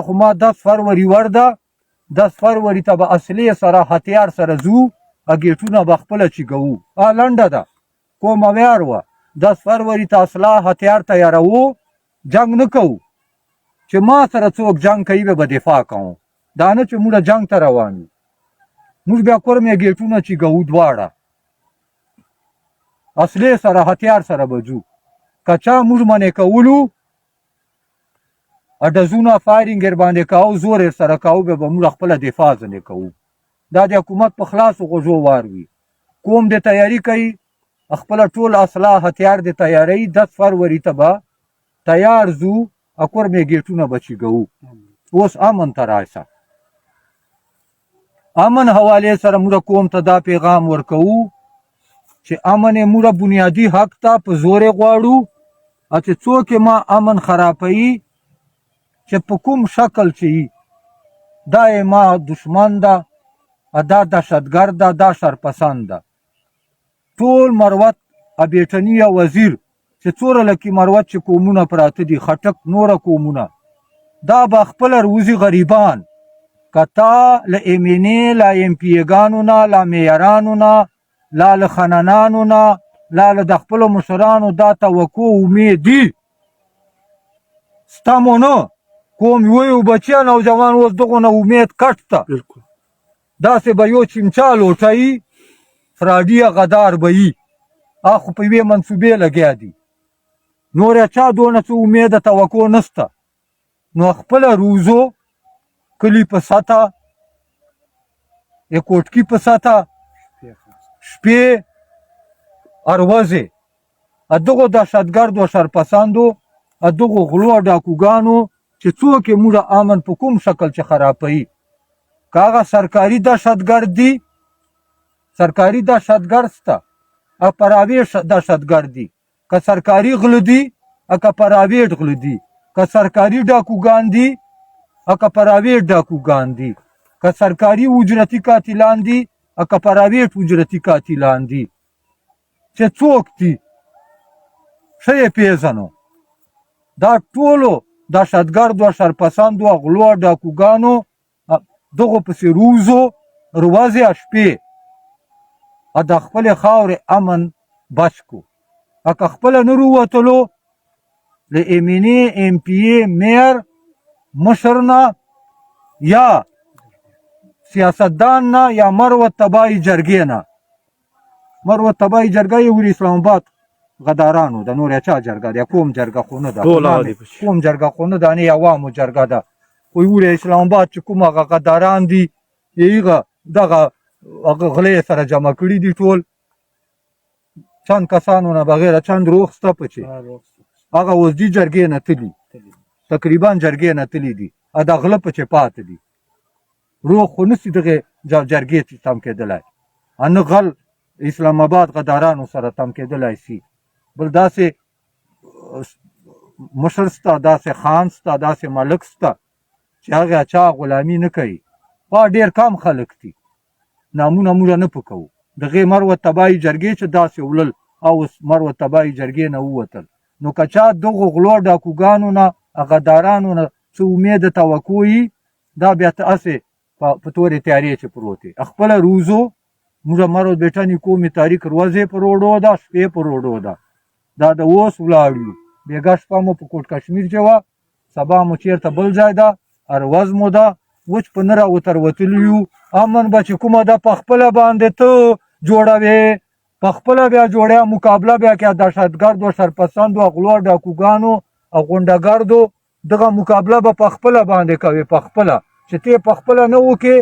خو ما 10 فروری ورده 10 فروری ته به اصلي سره هتیار سره ځو ګیټونه به خپله چیګوو لنډه ده کومه ویار وه 10 فروری ته اصلاح هتیار تیاروو جنګ نه کوو چې ما سره څوک جنګ کوي به دفاع کوو دا نه چې موږ جنګ ته روان یو موږ بیا کورمې ګیټونه چیګوو دواړه اصلي سره هتیار سره به ځو که چا موږ منې کولو ډزونه فایرینګ یې باندې کوو زور یې سره کوو بیا به موږ خپله دفاع ځنې کوو دا د حکومت په خلاصو غوږو وار وي کوم د تیاري کوي خپله ټول اصلاح هتیار د تیاروي 10 فروری ته به تیار ځو کورمې ګیټونه به چیګوو اوس امن ته راشه امن حوالې سره موږ قوم ته دا پیغام ورکوو چې امن یې موږ بنیادي حق ته په زور یې غواړو چې څوک ما امن خرابوي چې په کوم شکل چې دا یې ما دشمن ده دا دهشتګرد ده دا شرپسند ده ټول مروت بیټني یا وزیر چې څوره لکې مروت چې قومونه پراته دي خټک نوره قومونه دا به خپله روزي غریبان که تا له امینې له ام پي ګانو نه له میارانو نه لا له خننانو نه لا له د خپلو مشرانو دا توقع امید دي ستا مو نه کوم یو بچیان او جوان اوس دغو نه امید کټ ته داسې به یو چمچا لوټوي فراډي غدار به وي خو په یوې منصوبې لګیا دي نور یې چا دونه څه امید توقع نسته نو خپله روزو کلي په سطح یا کوټکي په سطح شپې اروزې دغو دهشتګردو شرپسندو دغو غلو ډاکوګانو چې څوک یې موږ امن په کوم شکل چې خرابوي که هغه سرکاري دهشتګرد دي سرکاري دهشتګرد شته پرایویټ دهشتګرد دي که سرکاري غله دي که پرایویټ غله دي که سرکاري ډاکوګان دي که پرایویټ ډاکوګان دي که سرکاري اجرتي قاتلان دي که پرایویټ اجرتي قاتلان دي چې څوک دي ښه یې پېژنو دا ټولو دهشتګردو شرپسندو غلو ډاکوګانو دغو پسې روزو ورځې شپې د خپلې خاورې امن بچ کو که خپله نه رووتلو له امینې ام پي میر مشر نه یا سیاستدان نه یا مروت تبایي جرګې نه مروت تبایي جرګه یې ولې اسلام آباد غدارانو د نور چا جرګه ده کوم جرګه خو نه ده کوم جرګه خو نه ده نه عوامو جرګه ده خو ولې اسلام آباد چې کوم هغه غداران دي هغه دغه غلې سره جمع کړي دي ټول چند کسانو نه بغیر چند روغ سته پچې هغه اوس دي جرګې نه تلي تقریبا جرګې نه تلي دي د غله پچې پاتې دي روغ خو نسي دغه جرګې ته تم کېدلی نه غل اسلام آباد غدارانو سره تم کېدلی سي بل داسې مشر سته داسې خان سته داسې ملک سته چې هغه چا غلامي نه کوي ډېر کم خلک دي نامونه موږ نه پکوو دغې مروت تبایي جرګې چې داسې ولل او مروت تبایي جرګې نه ووتل نو که چا دغو غلو ډاکوګانو نه غدارانو نه څه امید توقع وي دا بیا هسې په تورې تیارې چې پروت دی خپله روزو موږ مروت بیټني قومي تاریخ ورځې په روډو ده شپې په روډو ده دا د اوس ولاړ یو بېګا شپه مو په کوټ کشمیر کې وه سبا مو چېرته بل ځای ده اروز مو ده وچ په نه راوتلي یو امن به چې کومه ده په خپله باندې ته جوړوې په خپله بیا جوړیا مقابله بیا کې دهشتګردو شرپسندو غلو ډاکوګانو او غونډهګردو دغه مقابله به په خپله باندې کوې په خپله چې ته په خپله نه وکې